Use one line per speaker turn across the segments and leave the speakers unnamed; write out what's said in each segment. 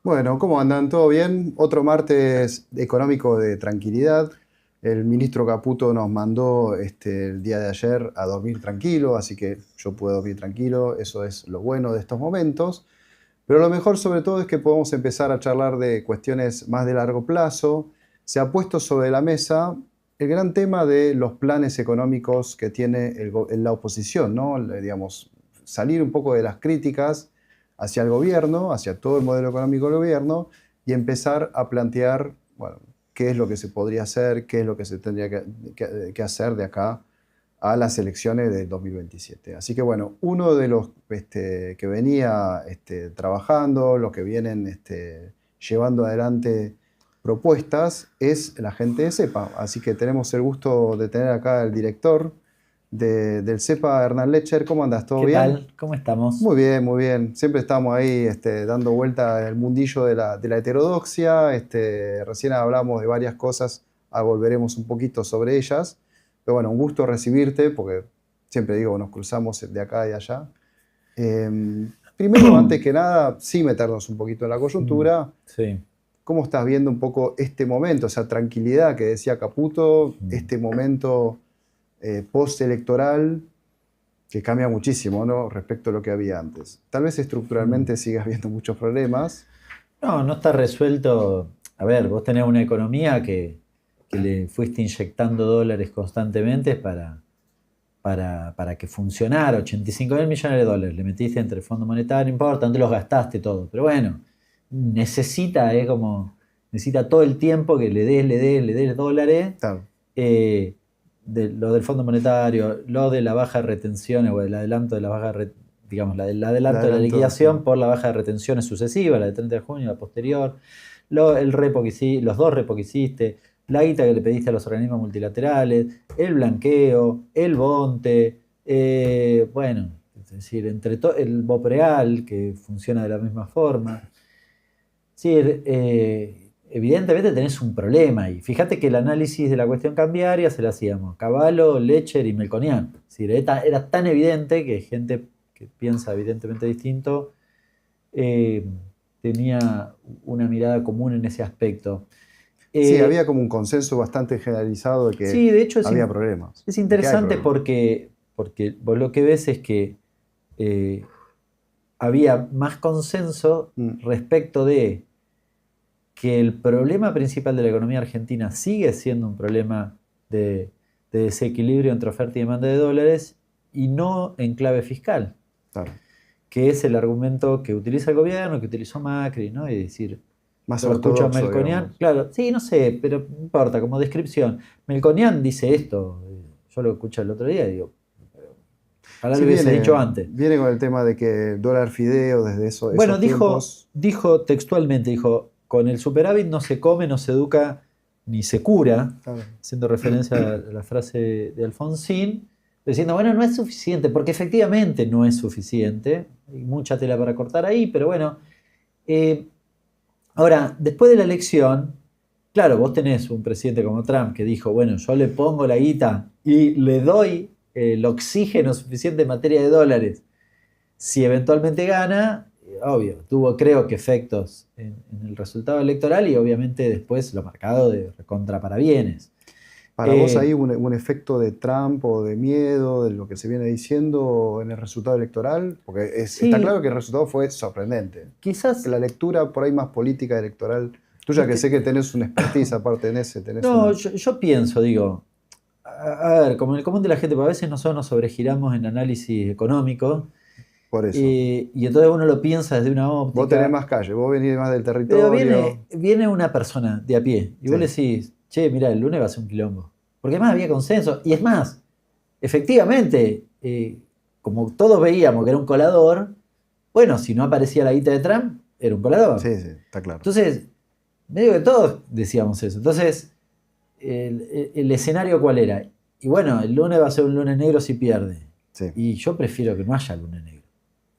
Bueno, ¿cómo andan? ¿Todo bien? Otro martes económico de tranquilidad. El ministro Caputo nos mandó el día de ayer a dormir tranquilo, así que yo puedo dormir tranquilo. Eso es lo bueno de estos momentos. Pero lo mejor sobre todo es que podemos empezar a charlar de cuestiones más de largo plazo. Se ha puesto sobre la mesa el gran tema de los planes económicos que tiene la oposición, ¿no? Digamos, salir un poco de las críticas hacia el gobierno, hacia todo el modelo económico del gobierno, y empezar a plantear, bueno, qué es lo que se podría hacer, qué es lo que se tendría que hacer de acá a las elecciones del 2027. Así que bueno, uno de los que venía trabajando, los que vienen llevando adelante propuestas, es la gente de CEPA. Así que tenemos el gusto de tener acá el director del CEPA, Hernán Lecher. ¿Cómo andas? ¿Todo bien?
¿Qué tal? ¿Cómo estamos?
Muy bien, muy bien. Siempre estamos ahí dando vuelta en el mundillo de la heterodoxia. Recién hablamos de varias cosas, volveremos un poquito sobre ellas. Pero bueno, un gusto recibirte, porque siempre digo, nos cruzamos de acá y de allá. Primero, antes que nada, sí meternos un poquito en la coyuntura.
Sí.
¿Cómo estás viendo un poco este momento, esa tranquilidad que decía Caputo, este momento postelectoral que cambia muchísimo, ¿no?, respecto a lo que había antes? Tal vez estructuralmente siga habiendo muchos problemas.
No está resuelto. A ver, vos tenés una economía que le fuiste inyectando dólares constantemente para para que funcionara, 85.000 millones de dólares, le metiste entre el Fondo Monetario, no importa, no te los gastaste todo, pero bueno, necesita todo el tiempo que le des dólares,
Claro.
lo del Fondo Monetario, lo de la baja de retenciones o el adelanto de la baja digamos, el adelanto de la liquidación, sí, por la baja de retenciones sucesivas, la de 30 de junio, la posterior, los dos repos que hiciste, la guita que le pediste a los organismos multilaterales, el blanqueo, el bonte, bueno, es decir, entre el BOPREAL, que funciona de la misma forma. Es decir, evidentemente tenés un problema y fíjate que el análisis de la cuestión cambiaria se lo hacíamos Cavallo, Lecher y Melconian. Es decir, era tan evidente que gente que piensa evidentemente distinto tenía una mirada común en ese aspecto.
Sí, había como un consenso bastante generalizado de que
sí, de hecho
había problemas.
Es interesante porque vos lo que ves es que había más consenso respecto de que el problema principal de la economía argentina sigue siendo un problema de desequilibrio entre oferta y demanda de dólares y no en clave fiscal.
Claro.
Que es el argumento que utiliza el gobierno, que utilizó Macri, ¿no? Y decir,
más
ortodoxo,
ortodoxo,
Melconian,
digamos.
claro, sí, no sé, pero no importa, como descripción. Melconian dice esto, yo lo escuché el otro día y digo, ojalá lo hubiese dicho antes.
Viene con el tema de que dólar fideo desde esos
bueno,
tiempos.
dijo textualmente, con el superávit no se come, no se educa, ni se cura, claro, haciendo referencia a la frase de Alfonsín, diciendo, bueno, no es suficiente, porque efectivamente no es suficiente, hay mucha tela para cortar ahí, pero bueno. Ahora, después de la elección, claro, vos tenés un presidente como Trump que dijo, bueno, yo le pongo la guita y le doy el oxígeno suficiente en materia de dólares. Si eventualmente gana, obvio, tuvo creo que efectos en el resultado electoral y obviamente después lo marcado de recontra parabienes.
¿Para vos hay un efecto de Trump o de miedo de lo que se viene diciendo en el resultado electoral? Porque sí, está claro que el resultado fue sorprendente.
Quizás
la lectura por ahí más política electoral, tuya que sé que tenés una expertise aparte en ese.
Yo pienso, digo, a ver, como en el común de la gente, porque a veces nosotros nos sobregiramos en análisis económico.
Por eso.
Y entonces uno lo piensa desde una óptica.
Vos tenés más calle, vos venís más del territorio.
Pero viene una persona de a pie y vos le decís, che, mirá, el lunes va a ser un quilombo. Porque además había consenso. Y es más, efectivamente, como todos veíamos que era un colador, bueno, si no aparecía la guita de Trump, era un colador.
Sí, está claro.
Entonces, medio que todos decíamos eso. Entonces, el escenario ¿cuál era? Y bueno, el lunes va a ser un lunes negro si pierde.
Sí.
Y yo prefiero que no haya lunes negro.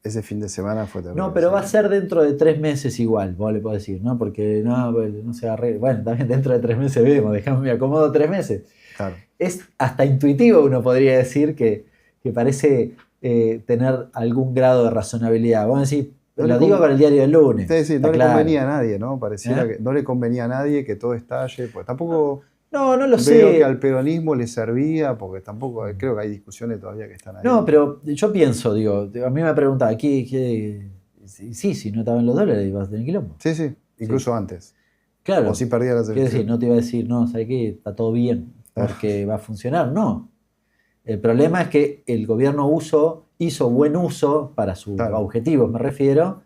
Ese fin de semana fue terrible.
No, pero va a ser dentro de 3 meses igual, vos le podés decir, ¿no? Porque no se arregla. Bueno, también dentro de 3 meses vemos, déjame, me acomodo 3 meses.
Claro.
Es hasta intuitivo, uno podría decir, que parece tener algún grado de razonabilidad. Vamos a decir, lo digo con el diario del lunes.
Sí, no le convenía a nadie, ¿no? Pareciera que no le convenía a nadie que todo estalle, pues tampoco.
No lo sé.
Veo que al peronismo le servía, porque tampoco creo que hay discusiones todavía que están ahí.
No, pero yo pienso, digo, a mí me preguntaba, si no estaban los dólares, ibas a tener quilombo.
Sí, incluso antes.
Claro.
O si perdía las elecciones.
Decir, no te iba a decir, no, ¿sabes qué? Está todo bien, porque va a funcionar. No. El problema es que el gobierno hizo buen uso para sus objetivos, me refiero,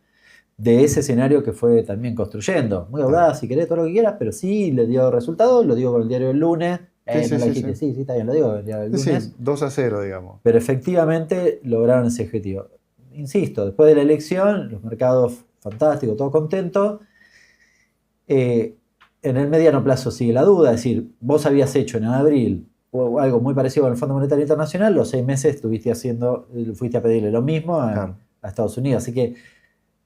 de ese escenario que fue también construyendo. Muy audaz, si querés, todo lo que quieras, pero sí le dio resultados, lo digo con el diario del lunes. Sí, está bien, lo digo con el diario del lunes.
Sí, 2-0, digamos.
Pero efectivamente lograron ese objetivo. Insisto, después de la elección, los mercados fantásticos, todo contento. En el mediano plazo sigue la duda, es decir, vos habías hecho en abril o algo muy parecido con el Fondo Monetario Internacional, los 6 meses fuiste a pedirle lo mismo a Estados Unidos. Así que,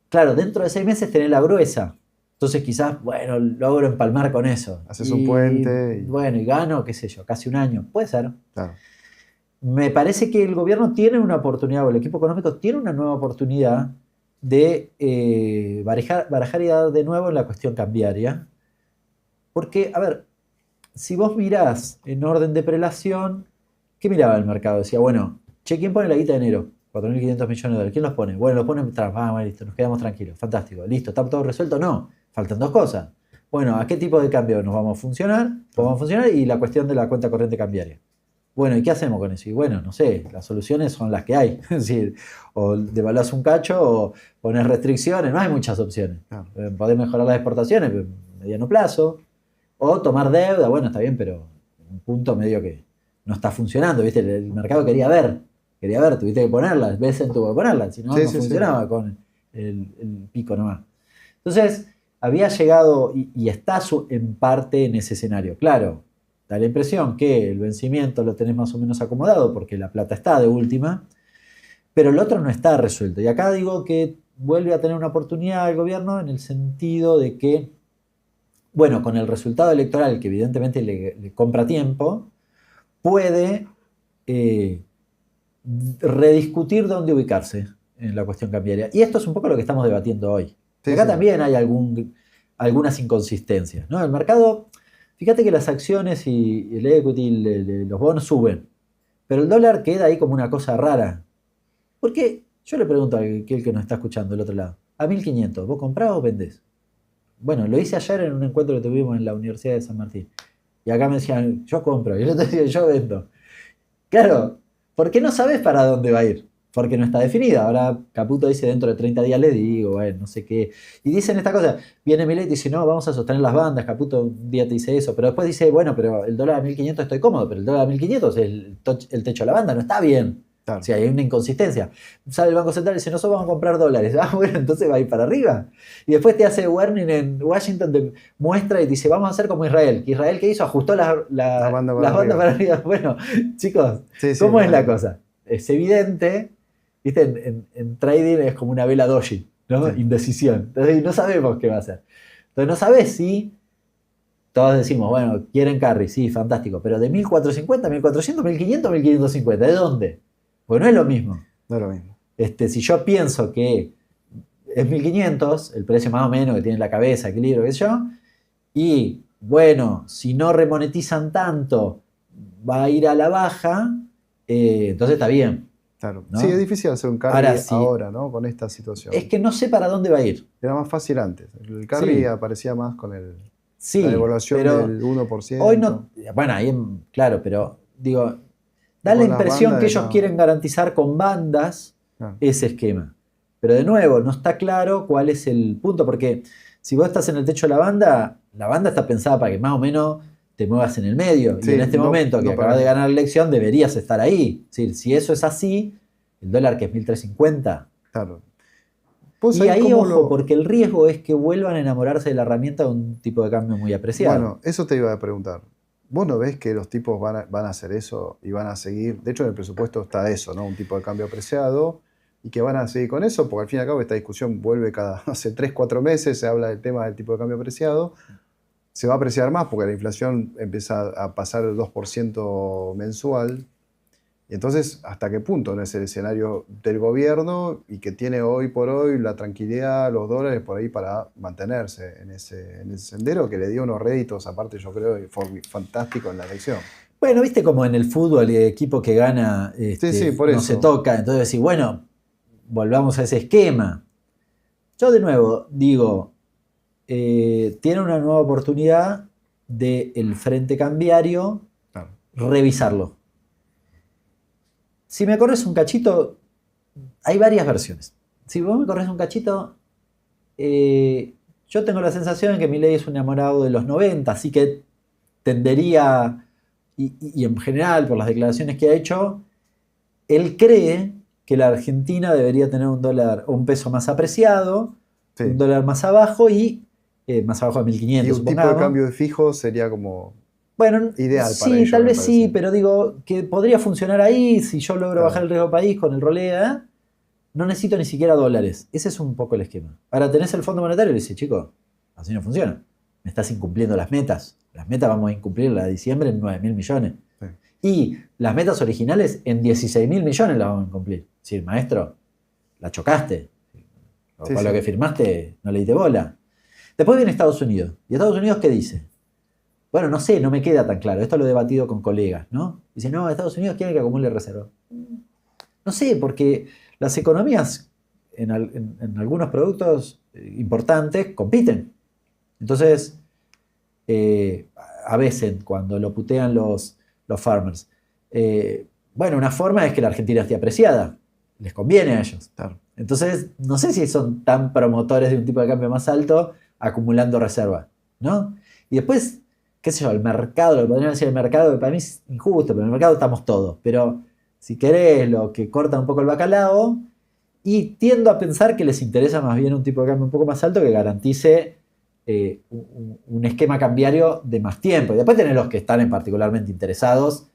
claro, dentro de 6 meses tenés la gruesa. Entonces quizás, bueno, logro empalmar con eso.
Haces un puente.
Bueno, y gano, qué sé yo, casi un año. Puede ser.
Claro.
Me parece que el gobierno tiene una oportunidad, o el equipo económico tiene una nueva oportunidad de barajar y dar de nuevo en la cuestión cambiaria. Porque, a ver, si vos mirás en orden de prelación, ¿qué miraba el mercado? Decía, bueno, che, ¿quién pone la guita de enero? 4.500 millones de dólares. ¿Quién los pone? Bueno, los pone Trump. Bueno, listo, nos quedamos tranquilos. Fantástico. Listo, ¿está todo resuelto? No. Faltan 2 cosas. Bueno, ¿a qué tipo de cambio nos vamos a funcionar? Pues vamos a funcionar y la cuestión de la cuenta corriente cambiaria. Bueno, ¿y qué hacemos con eso? Y bueno, no sé, las soluciones son las que hay. Es decir, o devaluás un cacho o pones restricciones, no hay muchas opciones.
Claro.
Podés mejorar las exportaciones a mediano plazo, o tomar deuda, bueno, está bien, pero en un punto medio que no está funcionando, ¿viste? El mercado quería ver, tuviste que ponerla, Besen tuvo que ponerla, si no,
Sí,
no
sí, sí.
funcionaba con el pico nomás. Entonces, había llegado y está en parte en ese escenario. Claro, da la impresión que el vencimiento lo tenés más o menos acomodado porque la plata está de última, pero el otro no está resuelto. Y acá digo que vuelve a tener una oportunidad el gobierno en el sentido de que, bueno, con el resultado electoral que evidentemente le compra tiempo, puede eh, rediscutir dónde ubicarse en la cuestión cambiaria. Y esto es un poco lo que estamos debatiendo hoy. Y
Sí,
acá
sí.
también hay algunas inconsistencias, ¿no? El mercado, fíjate que las acciones y el equity, los bonos suben, pero el dólar queda ahí como una cosa rara. ¿Por qué? Yo le pregunto a aquel que nos está escuchando del otro lado, a 1500, ¿vos comprás o vendés? Bueno, lo hice ayer en un encuentro que tuvimos en la Universidad de San Martín. Y acá me decían, yo compro, y el otro decía, yo vendo. Claro, porque no sabes para dónde va a ir, porque no está definida. Ahora Caputo dice dentro de 30 días le digo, bueno, no sé qué. Y dicen esta cosa, viene Milei y dice, no, vamos a sostener las bandas, Caputo un día te dice eso, pero después dice, bueno, pero el dólar a 1500 estoy cómodo, pero el dólar a 1500 es el techo de la banda, no está bien. O
Claro.
sea, hay una inconsistencia. Sale el Banco Central y dice, nosotros vamos a comprar dólares. Ah, bueno, entonces va a ir para arriba. Y después te hace warning en Washington, te muestra y dice, vamos a hacer como Israel. ¿Que Israel qué hizo? Ajustó
La banda para
las bandas
arriba.
para arriba. Bueno, chicos,
Sí, sí,
¿cómo es la
bueno.
cosa? Es evidente, ¿viste? En trading es como una vela doji, ¿no?
Sí.
Indecisión. Entonces no sabemos qué va a hacer. Entonces no sabes si todos decimos, bueno, quieren carry, sí, fantástico, pero de 1450, 1400, 1500, 1550, ¿de dónde? Porque no es lo mismo.
No es lo mismo.
Si yo pienso que es 1500, el precio más o menos que tiene en la cabeza, equilibrio, qué sé yo, y bueno, si no remonetizan tanto, va a ir a la baja, entonces está bien,
Claro. Sí, es
¿no?
difícil hacer un
Ahora
carry
sí,
ahora, ¿no? Con esta situación.
es que no sé para dónde va a ir.
Era más fácil antes. El carry
Sí,
aparecía más con la
sí,
devaluación
pero
del
hoy
1%.
no, bueno, ahí, claro, pero digo, da la
Con las
impresión
bandas
que ellos
era.
quieren garantizar con bandas
Claro.
ese esquema. Pero de nuevo, no está claro cuál es el punto, porque si vos estás en el techo de la banda está pensada para que más o menos te muevas en el medio. Y
Sí,
en este
no,
momento que
no
acabas de
para.
ganar la elección, deberías estar ahí. Es decir, si eso es así, el dólar que es 1350.
Claro. Pues
Y
ahí
ahí,
como
ojo,
lo.
porque el riesgo es que vuelvan a enamorarse de la herramienta de un tipo de cambio muy apreciado.
Bueno, eso te iba a preguntar. ¿Vos no ves que los tipos van a hacer eso y van a seguir? De hecho, en el presupuesto está eso, ¿no? Un tipo de cambio apreciado y que van a seguir con eso, porque al fin y al cabo esta discusión vuelve cada, hace 3, 4 meses, se habla del tema del tipo de cambio apreciado. Se va a apreciar más porque la inflación empieza a pasar el 2% mensual. Y entonces, ¿hasta qué punto no es el escenario del gobierno y que tiene hoy por hoy la tranquilidad, los dólares por ahí para mantenerse en ese sendero que le dio unos réditos, aparte yo creo, fantástico en la elección?
Bueno, viste como en el fútbol el equipo que gana
Sí, sí, por
no se
eso.
toca, entonces decís, bueno, volvamos a ese esquema. Yo de nuevo digo, tiene una nueva oportunidad del frente cambiario
Claro.
revisarlo. Si me corres un cachito, hay varias versiones. Si vos me corres un cachito, yo tengo la sensación de que Milei es un enamorado de los 90, así que tendería, y en general por las declaraciones que ha hecho, él cree que la Argentina debería tener un dólar o un peso más apreciado,
Sí.
un dólar más abajo y más abajo de
Y
1500,
un tipo de
supongamos.
cambio de fijo sería como
Bueno,
ideal para
sí,
ellos,
tal
me
vez sí,
parece.
pero digo que podría funcionar ahí si yo logro
Claro.
bajar el riesgo país con el rolea. No necesito ni siquiera dólares. Ese es un poco el esquema. Ahora tenés el Fondo Monetario y le dice, chico, así no funciona. Me estás incumpliendo las metas. Las metas vamos a incumplir la de diciembre en 9.000 millones.
Sí.
Y las metas originales en 16.000 millones las vamos a cumplir. Es decir, maestro, la chocaste. O
Sí,
con
sí.
lo que firmaste no le diste bola. Después viene Estados Unidos. ¿Y Estados Unidos qué dice? Bueno, no sé, no me queda tan claro. Esto lo he debatido con colegas, ¿no? Dice, no, Estados Unidos quiere que acumule reserva. No sé, porque las economías en algunos productos importantes compiten. Entonces, a veces cuando lo putean los farmers, Bueno, una forma es que la Argentina esté apreciada. Les conviene a ellos.
Claro.
Entonces, no sé si son tan promotores de un tipo de cambio más alto acumulando reserva, ¿no? Y después, qué sé yo, el mercado, lo que podrían decir el mercado, que para mí es injusto, pero en el mercado estamos todos. Pero si querés, lo que corta un poco el bacalao, y tiendo a pensar que les interesa más bien un tipo de cambio un poco más alto que garantice un esquema cambiario de más tiempo. Y después tenés los que están particularmente interesados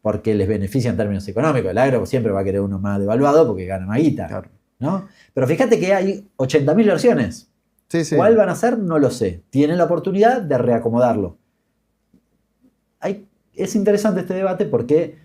porque les beneficia en términos económicos. El agro siempre va a querer uno más devaluado porque gana más guita.
Claro.
¿No? Pero fíjate que hay 80.000 versiones.
Sí, sí.
¿Cuál van a ser? No lo sé. Tienen la oportunidad de reacomodarlo. Es interesante este debate porque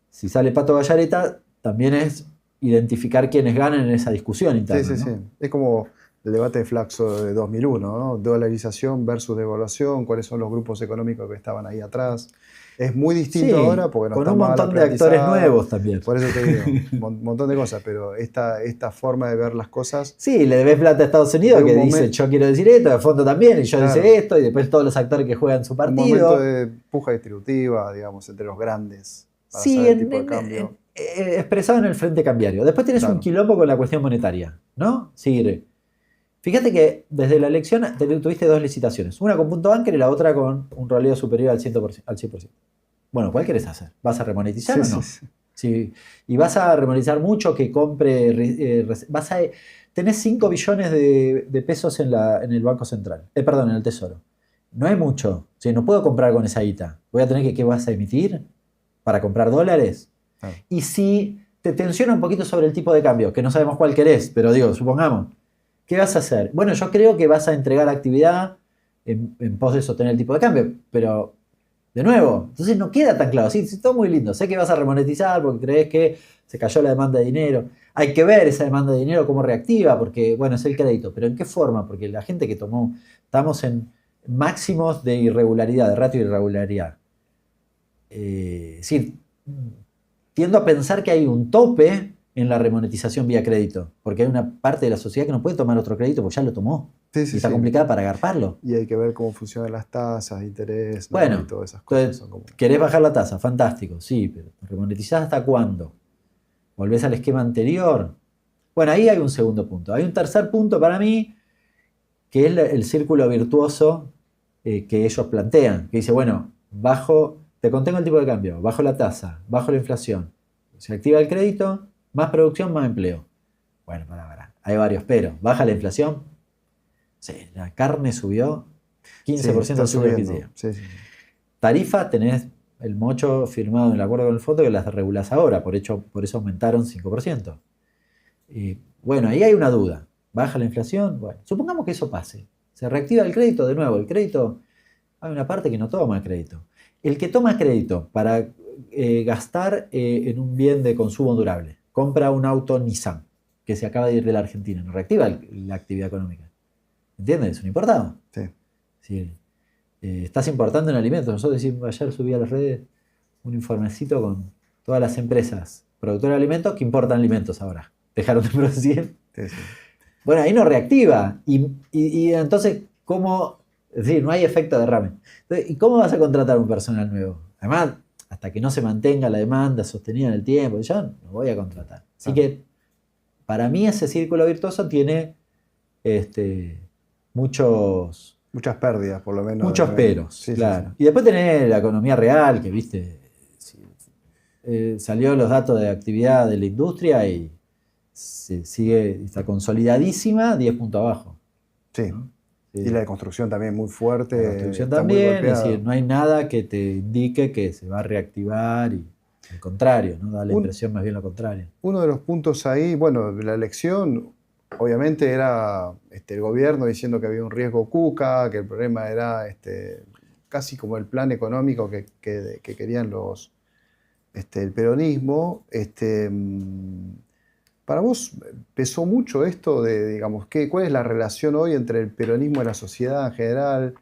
si sale Pato Gallareta, también es identificar quiénes ganan en esa discusión interna.
Sí, sí,
¿no?
sí. Es como el debate de Flaxo de 2001, ¿no? Dolarización versus devaluación, cuáles son los grupos económicos que estaban ahí atrás. Es muy distinto ahora porque no
con
está
un
mal
montón de actores nuevos también.
Por eso te digo, un montón de cosas, pero esta forma de ver las cosas...
Sí, le debes plata a Estados Unidos que dice yo quiero decir esto, de fondo también, y yo dice esto, y después todos los actores que juegan su partido.
Un momento de puja distributiva, digamos, entre los grandes, para saber el tipo de cambio.
Expresado en el frente cambiario. Después tenés un quilombo con la cuestión monetaria, ¿no? Sí. Fíjate que desde la elección tuviste dos licitaciones, una con punto banker y la otra con un roleo superior al 100%. Bueno, ¿cuál querés hacer? ¿Vas a remonetizar o no? Sí. Y vas a remonetizar mucho que compre... tenés 5 billones de pesos en el Banco Central. Perdón, en el Tesoro. No es mucho. O sea, no puedo comprar con esa guita. Voy a tener que... ¿Qué vas a emitir? ¿Para comprar dólares? Y si te tensiona un poquito sobre el tipo de cambio, que no sabemos cuál querés, pero digo, supongamos, ¿qué vas a hacer? Bueno, yo creo que vas a entregar actividad en pos de sostener el tipo de cambio, pero de nuevo, entonces no queda tan claro. Sí, todo muy lindo. Sé que vas a remonetizar porque crees que se cayó la demanda de dinero. Hay que ver esa demanda de dinero cómo reactiva, porque, bueno, es el crédito. Pero ¿en qué forma? Porque la gente que tomó, estamos en máximos de irregularidad, de ratio de irregularidad. Sí, tiendo a pensar que hay un tope en la remonetización vía crédito, porque hay una parte de la sociedad que no puede tomar otro crédito porque ya lo tomó. Y está complicada para agarparlo.
Y hay que ver cómo funcionan las tasas de interés, ¿no?
Bueno,
Y todas esas cosas.
Entonces, ¿querés bajar la tasa? Fantástico, sí, pero ¿remonetizás hasta cuándo? ¿Volvés al esquema anterior? Bueno, ahí hay un segundo punto. Hay un tercer punto para mí, que es el círculo virtuoso que ellos plantean, que dice, bueno, te contengo el tipo de cambio, bajo la tasa, bajo la inflación, se activa el crédito, más producción, más empleo. Bueno, hay varios pero. Baja la inflación. Sí, la carne subió 15% de subiendo.
Sí.
Tarifa, tenés el mocho firmado en el acuerdo con el fondo que las regulás ahora, por eso aumentaron 5%. Y bueno, ahí hay una duda. ¿Baja la inflación? Bueno, supongamos que eso pase. Se reactiva el crédito de nuevo. El crédito, hay una parte que no toma crédito. El que toma crédito para gastar en un bien de consumo durable, compra un auto Nissan que se acaba de ir de la Argentina, no reactiva la actividad económica. ¿Entiendes? Es un importado.
Sí.
Sí. Estás importando en alimentos. Nosotros ayer subí a las redes un informecito con todas las empresas productoras de alimentos que importan alimentos ahora. Dejaron de producir.
Sí.
Bueno, ahí no reactiva. Y entonces, ¿cómo? Es decir, no hay efecto derrame. Entonces, ¿y cómo vas a contratar un personal nuevo? Además, hasta que no se mantenga la demanda sostenida en el tiempo, yo no voy a contratar. Así que, para mí, ese círculo virtuoso tiene
muchas pérdidas, por lo menos.
Muchos peros,
sí,
claro.
Sí.
Y después tenés la economía real, que viste, salió los datos de actividad de la industria y está consolidadísima, 10 puntos abajo.
Sí. ¿No? Sí. Y la de construcción también muy fuerte.
La construcción también, es decir, no hay nada que te indique que se va a reactivar y al contrario, ¿no? Da la impresión más bien lo contrario.
Uno de los puntos ahí, bueno, la elección, obviamente era el gobierno diciendo que había un riesgo Cuca, que el problema era casi como el plan económico que querían el peronismo. ¿Para vos pesó mucho esto de, digamos, cuál es la relación hoy entre el peronismo y la sociedad en general,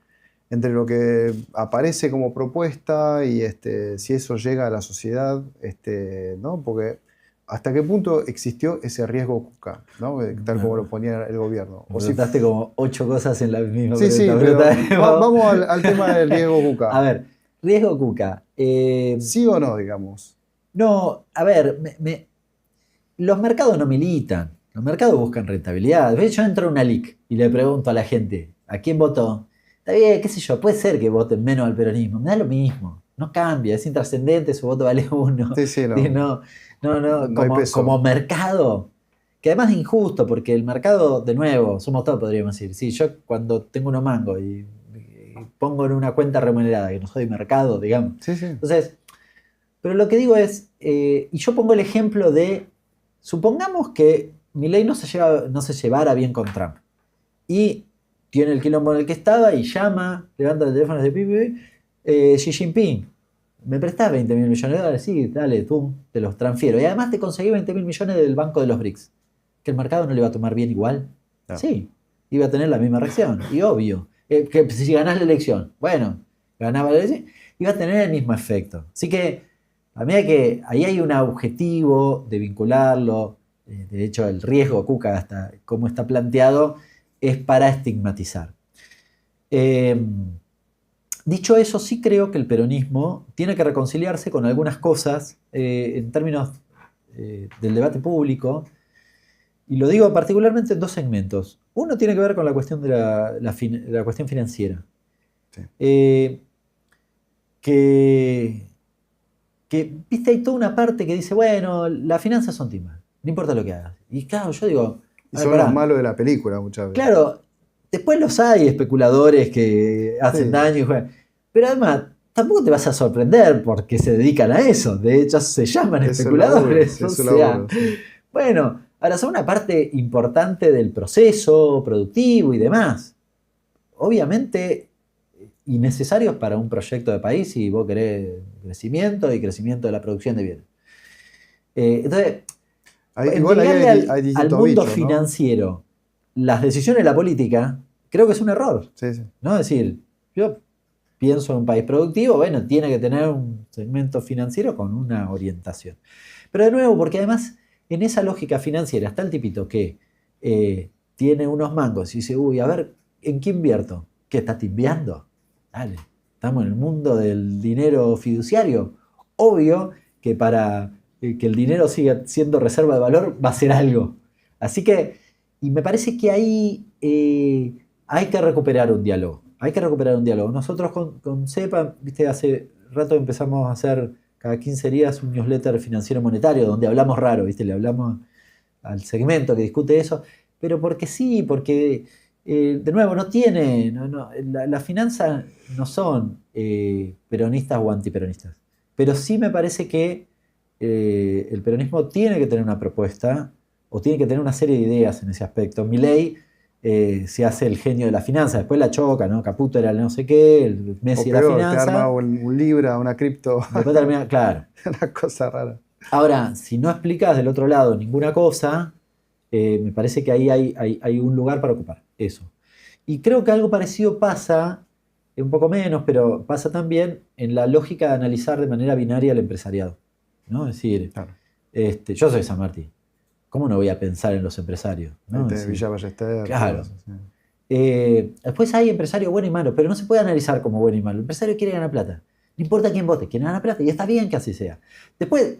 entre lo que aparece como propuesta y si eso llega a la sociedad, ¿no? Porque ¿hasta qué punto existió ese riesgo Cuca, ¿no? Tal como lo ponía el gobierno?
Me preguntaste como 8 cosas en la misma
pregunta. Sí, pero vamos al tema del riesgo Cuca.
A ver, Riesgo Cuca.
¿Sí o no, digamos?
No, a ver, los mercados no militan. Los mercados buscan rentabilidad. ¿Ves? Yo entro a una LIC y le pregunto a la gente, ¿a quién votó? Está bien, qué sé yo, puede ser que voten menos al peronismo. Me da lo mismo. No cambia, es intrascendente, su voto vale uno.
Sí, sí,
Y
no.
no,
No hay
como
peso.
mercado, que además es injusto, porque el mercado, de nuevo, somos todos, podríamos decir. Sí, yo cuando tengo unos mangos y pongo en una cuenta remunerada, que no soy mercado, digamos.
Sí, sí.
Entonces, pero lo que digo es, y yo pongo el ejemplo de, supongamos que Milei no se llevara bien con Trump y tiene el quilombo en el que estaba y llama, levanta el teléfono de Pipi, Xi Jinping, ¿me prestás 20 mil millones de dólares? Sí, dale, tú, te los transfiero. Y además te conseguí 20 mil millones del Banco de los BRICS. ¿Que el mercado no le va a tomar bien igual?
No.
Sí, iba a tener la misma reacción, y obvio. Que si ganás la elección, bueno, ganaba la elección, iba a tener el mismo efecto. Así que a mí ahí hay un objetivo de vincularlo. De hecho, el riesgo Cuca, hasta cómo está planteado, es para estigmatizar. Eh, Dicho eso, sí creo que el peronismo tiene que reconciliarse con algunas cosas en términos del debate público, y lo digo particularmente en dos segmentos. Uno tiene que ver con la cuestión de la cuestión financiera.
Sí.
Eh, que, viste, hay toda una parte que dice, bueno, las finanzas son timbas, no importa lo que hagas. Y claro, yo digo,
Y
a ver,
son los
pará,
malos de la película muchas veces.
claro, después los hay especuladores que hacen
Sí,
daño y juegan. Pero además, tampoco te vas a sorprender porque se dedican a eso. De hecho, se llaman
es el laburo,
especuladores.
sí,
O
es el
sea,
laburo, sí.
bueno, ahora son una parte importante del proceso productivo y demás. Obviamente, y necesarios para un proyecto de país si vos querés crecimiento y crecimiento de la producción de bienes. Entonces,
Igual ahí
endilgarle
hay
al
distintos
mundo
bichos, ¿no?
financiero las decisiones de la política, creo que es un error.
Sí, sí.
¿No? Es decir, yo pienso en un país productivo, bueno, tiene que tener un segmento financiero con una orientación. Pero de nuevo, porque además en esa lógica financiera está el tipito que tiene unos mangos y dice, uy, a ver, ¿en qué invierto? ¿Qué está timbiando? Dale, estamos en el mundo del dinero fiduciario. Obvio que para que el dinero siga siendo reserva de valor va a ser algo. Así que, y me parece que ahí hay que recuperar un diálogo. Hay que recuperar un diálogo. Nosotros con CEPA, viste, hace rato empezamos a hacer cada 15 días un newsletter financiero monetario donde hablamos raro, viste, le hablamos al segmento que discute eso, pero porque sí, porque de nuevo no tiene, las finanzas no son peronistas o antiperonistas, pero sí me parece que el peronismo tiene que tener una propuesta o tiene que tener una serie de ideas en ese aspecto. Milei se hace el genio de la finanza, después la choca, ¿no? Caputo era el no sé qué, el
O
Messi de la
peor, te arma
finanza,
un Libra, una cripto,
después termina, claro.
una cosa rara.
Ahora, si no explicas del otro lado ninguna cosa, me parece que ahí hay un lugar para ocupar, eso. Y creo que algo parecido pasa, un poco menos, pero pasa también en la lógica de analizar de manera binaria el empresariado, ¿no? Es decir,
Claro.
yo soy San Martín, ¿cómo no voy a pensar en los empresarios?
Ahí
¿No? Es
tenés
decir,
Villa Ballester, todo
claro.
eso. Sí.
Después hay empresario bueno y malo, pero no se puede analizar como bueno y malo. El empresario quiere ganar plata. No importa quién vote, quiere ganar plata y está bien que así sea. Después,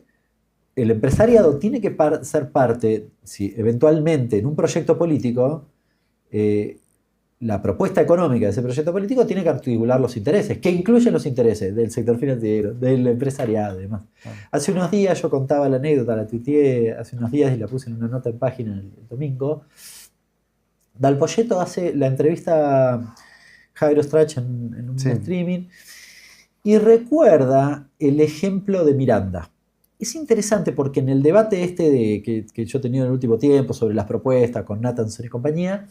el empresariado tiene que ser parte, si eventualmente en un proyecto político, eh, la propuesta económica de ese proyecto político tiene que articular los intereses, que incluyen los intereses del sector financiero, del empresariado y demás.
Claro.
Hace unos días yo contaba la anécdota, la tuiteé hace unos días y la puse en una nota en página el domingo. Dal Poyetto hace la entrevista a Jairo Strach en un
Sí.
streaming y recuerda el ejemplo de Miranda. Es interesante porque en el debate que yo he tenido en el último tiempo sobre las propuestas con Nathanson y compañía,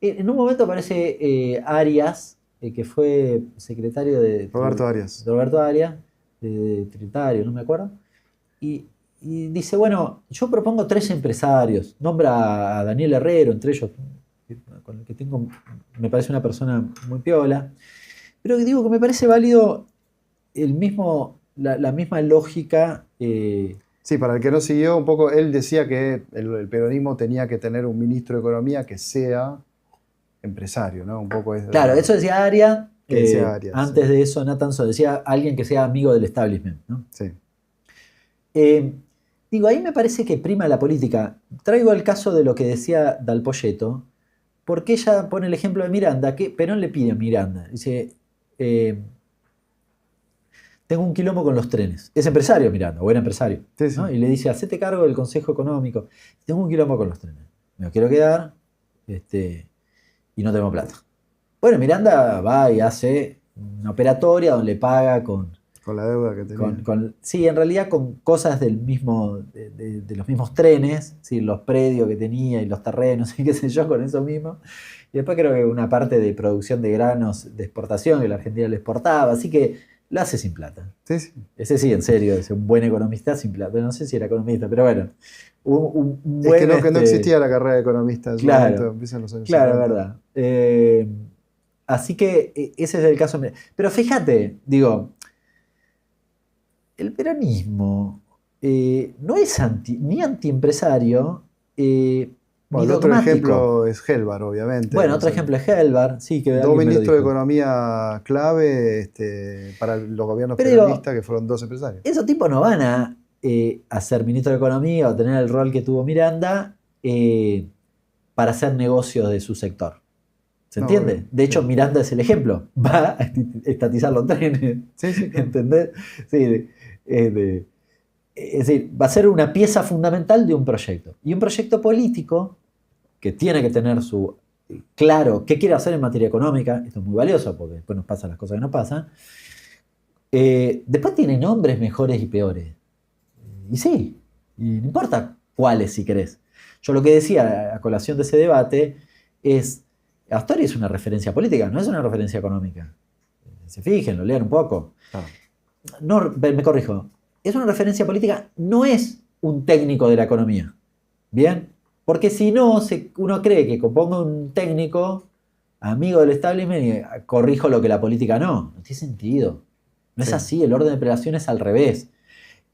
en un momento aparece Arias, que fue secretario
Roberto Arias.
de Roberto Arias, de Tributario, no me acuerdo, y dice, bueno, yo propongo 3 empresarios, nombra a Daniel Herrero, entre ellos, con el que tengo, me parece una persona muy piola, pero digo que me parece válido la misma lógica.
Sí, para el que no siguió un poco, él decía que el peronismo tenía que tener un ministro de Economía que sea empresario, ¿no? Un poco es
Claro, eso decía Arias,
Que decía Arias,
antes de eso, Nathanson decía alguien que sea amigo del establishment, ¿no?
Sí.
Digo, ahí me parece que prima la política. Traigo el caso de lo que decía Dal Poyetto, porque ella pone el ejemplo de Miranda, que Perón le pide a Miranda, dice, tengo un quilombo con los trenes. Es empresario Miranda, buen empresario.
Sí, sí.
¿no? Y le dice, hacete cargo del Consejo Económico. Tengo un quilombo con los trenes. Me lo quiero quedar y no tengo plata. Bueno, Miranda va y hace una operatoria donde le paga con
la deuda que tenía.
Sí, en realidad con cosas del mismo, de los mismos trenes, ¿sí? Los predios que tenía y los terrenos y qué sé yo, con eso mismo. Y después creo que una parte de producción de granos de exportación que la Argentina le exportaba, así que lo hace sin plata.
Sí, sí.
Ese sí, en serio, es un buen economista sin plata. No sé si era economista, pero bueno. Un
buen, es que no existía la carrera de economista en
claro,
su momento, empiezan los años
claro,
50.
Verdad. Así que ese es el caso. Pero fíjate, digo, el peronismo no es ni antiempresario,
bueno,
ni
el otro
dogmático.
ejemplo es Helvar, obviamente.
Bueno, otro ejemplo es Helvar, sí, que
dos ministros de economía clave para los gobiernos peronistas, que fueron dos empresarios.
Esos tipos no van a ser ministro de economía o a tener el rol que tuvo Miranda para hacer negocios de su sector. ¿Se entiende?
No,
de hecho,
sí.
Miranda es el ejemplo. Va a estatizar los trenes.
Sí, sí. Claro.
¿Entendés? Sí, es decir, va a ser una pieza fundamental de un proyecto. Y un proyecto político que tiene que tener su claro qué quiere hacer en materia económica. Esto es muy valioso porque después nos pasan las cosas que nos pasan. Después tiene nombres mejores y peores. Y sí, y no importa cuáles si querés. Yo lo que decía a colación de ese debate es, Astori es una referencia política, no es una referencia económica. Se fijen, lo lean un poco. No, me corrijo. Es una referencia política, no es un técnico de la economía. ¿Bien? Porque si no, uno cree que pongo un técnico, amigo del establishment, y corrijo lo que la política no. No tiene sentido. No es así, el orden de operación es al revés.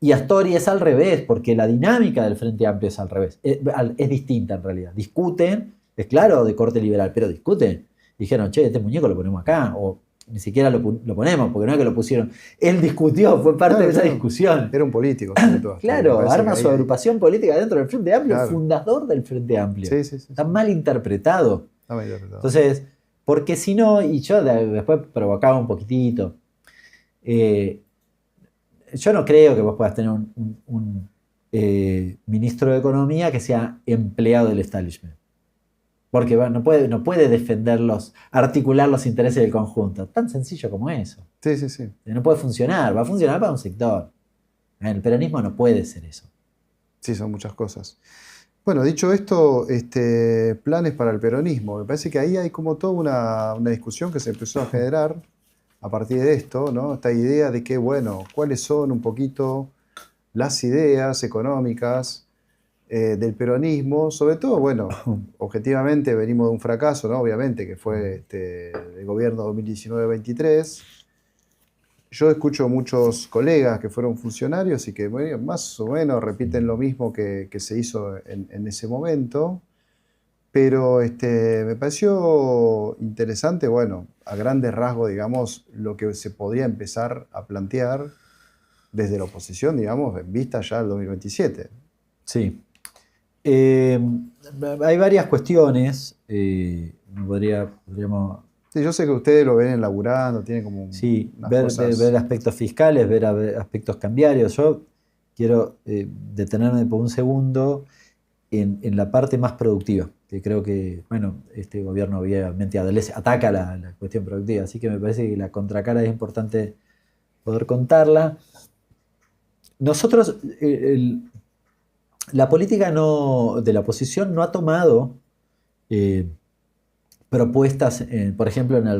Y Astori es al revés, porque la dinámica del Frente Amplio es al revés. Es distinta en realidad. Discuten, es claro, de corte liberal, pero discuten. Dijeron, che, este muñeco lo ponemos acá, o ni siquiera lo ponemos, porque no es que lo pusieron. Él discutió, fue parte de esa discusión.
Era un político.
Claro, arma su agrupación política dentro del Frente Amplio, fundador del Frente Amplio.
Sí.
Está mal interpretado.
Está mal interpretado.
Entonces, porque si no, y yo después provocaba un poquitito, yo no creo que vos puedas tener un ministro de Economía que sea empleado del establishment. Porque no puede defenderlos, articular los intereses del conjunto. Tan sencillo como eso.
Sí.
No puede funcionar, va a funcionar para un sector. El peronismo no puede ser eso.
Sí, son muchas cosas. Bueno, dicho esto, planes para el peronismo. Me parece que ahí hay como toda una discusión que se empezó a generar a partir de esto, ¿no? Esta idea de que, bueno, cuáles son un poquito las ideas económicas del peronismo, sobre todo, bueno, objetivamente venimos de un fracaso, ¿no? Obviamente, que fue el gobierno 2019-23. Yo escucho muchos colegas que fueron funcionarios y que bueno, más o menos repiten lo mismo que se hizo en ese momento. Pero me pareció interesante, bueno, a grandes rasgos, digamos, lo que se podría empezar a plantear desde la oposición, digamos, en vista ya del 2027.
Sí. Hay varias cuestiones. Podríamos...
Sí, yo sé que ustedes lo ven laburando, tienen como
ver aspectos fiscales, ver aspectos cambiarios. Yo quiero detenerme por un segundo en la parte más productiva, que creo que, bueno, este gobierno obviamente ataca la cuestión productiva, así que me parece que la contracara es importante poder contarla. Nosotros, la política de la oposición no ha tomado propuestas, por ejemplo, en la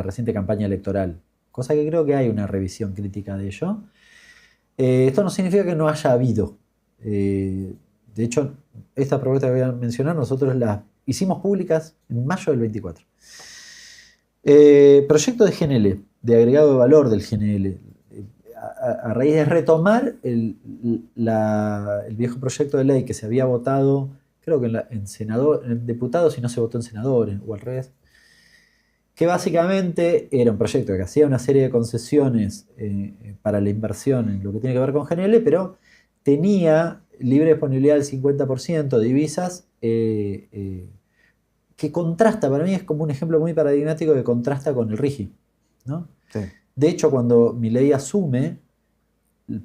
reciente campaña electoral, cosa que creo que hay una revisión crítica de ello. Esto no significa que no haya habido. De hecho, esta propuesta que voy a mencionar, nosotros la hicimos públicas en mayo del 24. Proyecto de GNL, de agregado de valor del GNL, a raíz de retomar el viejo proyecto de ley que se había votado, creo que en diputados y no se votó en senadores, o al revés. que básicamente era un proyecto que hacía una serie de concesiones para la inversión en lo que tiene que ver con GNL, pero tenía libre disponibilidad del 50% de divisas, que contrasta, para mí es como un ejemplo muy paradigmático que contrasta con el RIGI, ¿no?
Sí.
De hecho, cuando Milei asume,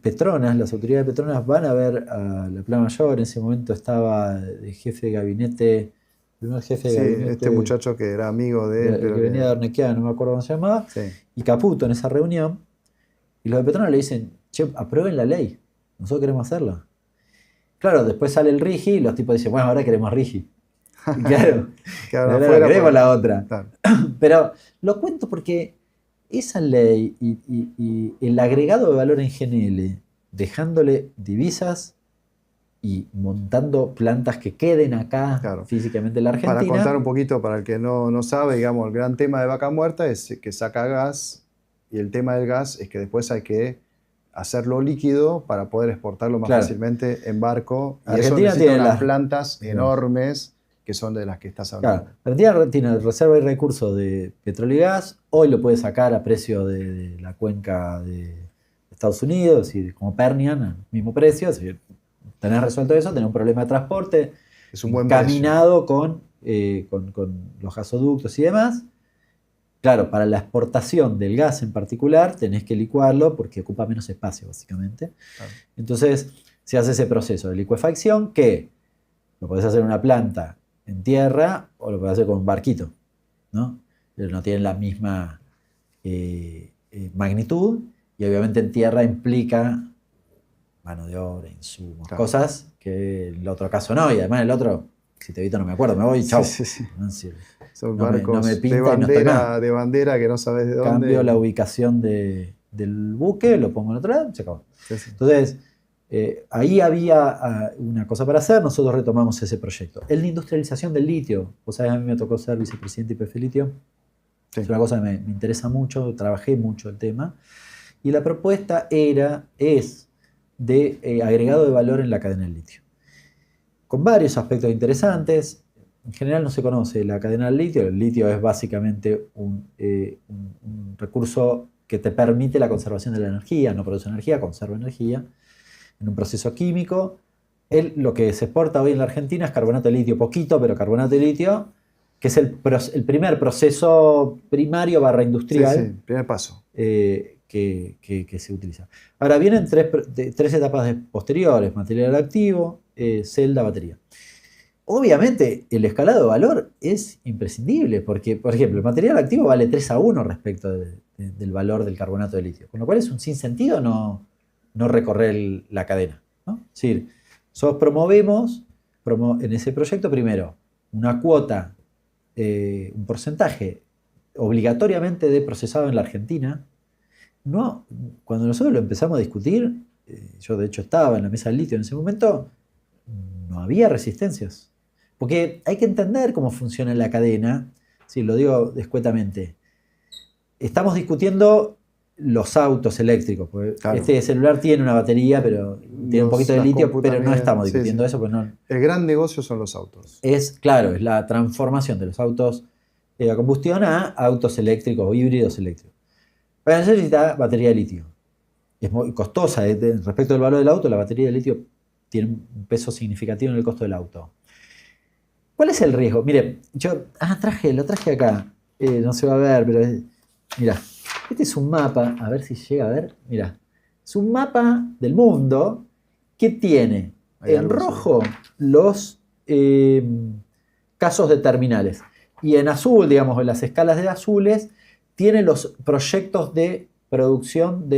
Petronas, las autoridades de Petronas van a ver a la plana mayor. En ese momento estaba de jefe de gabinete, primer jefe de
Sí,
gabinete
este muchacho que era amigo de él, pero
que venía de Arnequia, no me acuerdo cómo se llamaba,
sí.
y Caputo en esa reunión, y los de Petronas le dicen, che, aprueben la ley, nosotros queremos hacerla. Claro, después sale el RIGI y los tipos dicen, bueno, ahora queremos RIGI. Y claro,
Quedaron
ahora
afuera
queremos la otra.
Claro.
Pero lo cuento porque esa ley y el agregado de valor en GNL, dejándole divisas y montando plantas que queden acá
Claro.
físicamente en la Argentina.
Para contar un poquito, para el que no sabe, digamos, el gran tema de Vaca Muerta es que saca gas, y el tema del gas es que después hay que hacerlo líquido para poder exportarlo más fácilmente en barco. Y
Argentina
eso necesita
tiene
unas plantas enormes que son de las que estás hablando.
Claro, Argentina tiene reserva y recursos de petróleo y gas. Hoy lo puede sacar a precio de la cuenca de Estados Unidos, y como Permian, al mismo precio. Si tenés resuelto eso, tenés un problema de transporte
es un buen
caminado con los gasoductos y demás. Claro, para la exportación del gas en particular tenés que licuarlo porque ocupa menos espacio, básicamente. Claro. Entonces se hace ese proceso de licuefacción, que lo podés hacer en una planta en tierra o lo podés hacer con un barquito, ¿no? Pero no tienen la misma magnitud, y obviamente en tierra implica mano de obra, insumos, cosas que en el otro caso no, y además el otro, si te evito no me acuerdo, me voy, chau.
Sí. Son
no
barcos
me pinta
de bandera que no sabes de dónde.
Cambio la ubicación del buque, lo pongo en otro lado, se acabó. Sí. Entonces, ahí había una cosa para hacer, nosotros retomamos ese proyecto. El de industrialización del litio, vos sabés, a mí me tocó ser vicepresidente de IPF Litio, es una cosa que me interesa mucho, trabajé mucho el tema, y la propuesta es de agregado de valor en la cadena del litio, con varios aspectos interesantes. En general no se conoce la cadena del litio. El litio es básicamente un recurso que te permite la conservación de la energía, no produce energía, conserva energía en un proceso químico. Lo que se exporta hoy en la Argentina es carbonato de litio, poquito, pero carbonato de litio, que es el primer proceso primario / industrial.
Sí, primer paso.
Que se utiliza. Ahora vienen tres etapas posteriores: material activo, celda, batería. Obviamente el escalado de valor es imprescindible porque, por ejemplo, el material activo vale 3-1 respecto del valor del carbonato de litio, con lo cual es un sinsentido no recorrer la cadena, ¿no? Es decir, nosotros promovemos en ese proyecto primero una cuota, un porcentaje obligatoriamente de procesado en la Argentina. No, cuando nosotros lo empezamos a discutir, yo de hecho estaba en la mesa del litio en ese momento, no había resistencias. Porque hay que entender cómo funciona la cadena, si lo digo escuetamente. Estamos discutiendo los autos eléctricos, porque claro, este celular tiene una batería, pero tiene un poquito de litio, pero no estamos discutiendo eso. Pues no.
El gran negocio son los autos.
Es la transformación de los autos a combustión a autos eléctricos o híbridos eléctricos. Para eso necesita batería de litio. Es muy costosa. Respecto al valor del auto, la batería de litio tiene un peso significativo en el costo del auto. ¿Cuál es el riesgo? Mire, yo lo traje acá. No se va a ver, pero mira, este es un mapa, a ver si llega a ver. Mira, es un mapa del mundo que tiene en rojo los casos de terminales, y en azul, digamos, en las escalas de azules, tiene los proyectos de producción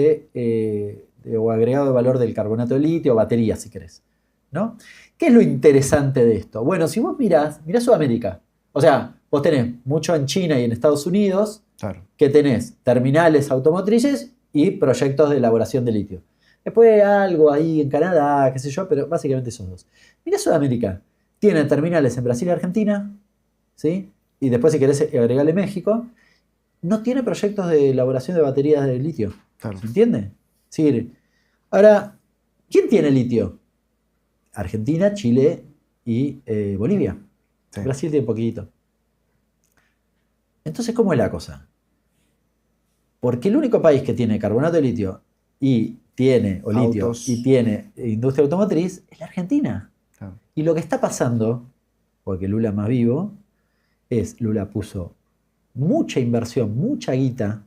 o agregado de valor del carbonato de litio, o batería, si querés, ¿no? ¿Qué es lo interesante de esto? Bueno, si vos mirás Sudamérica. O sea, vos tenés mucho en China y en Estados Unidos, claro, que tenés terminales automotrices y proyectos de elaboración de litio. Después algo ahí en Canadá, qué sé yo, pero básicamente esos dos. Mirá Sudamérica. Tiene terminales en Brasil y Argentina, ¿sí? Y después, si querés agregarle México, no tiene proyectos de elaboración de baterías de litio. Claro. ¿Se entiende? Sí. Ahora, ¿quién tiene litio? Argentina, Chile y Bolivia. Sí. Brasil tiene poquito. Entonces, ¿cómo es la cosa? Porque el único país que tiene carbonato de litio y tiene, o litio,
Autos.
y tiene industria automotriz, es la Argentina.
Claro.
Y lo que está pasando, porque Lula es más vivo, es Lula puso mucha inversión, mucha guita,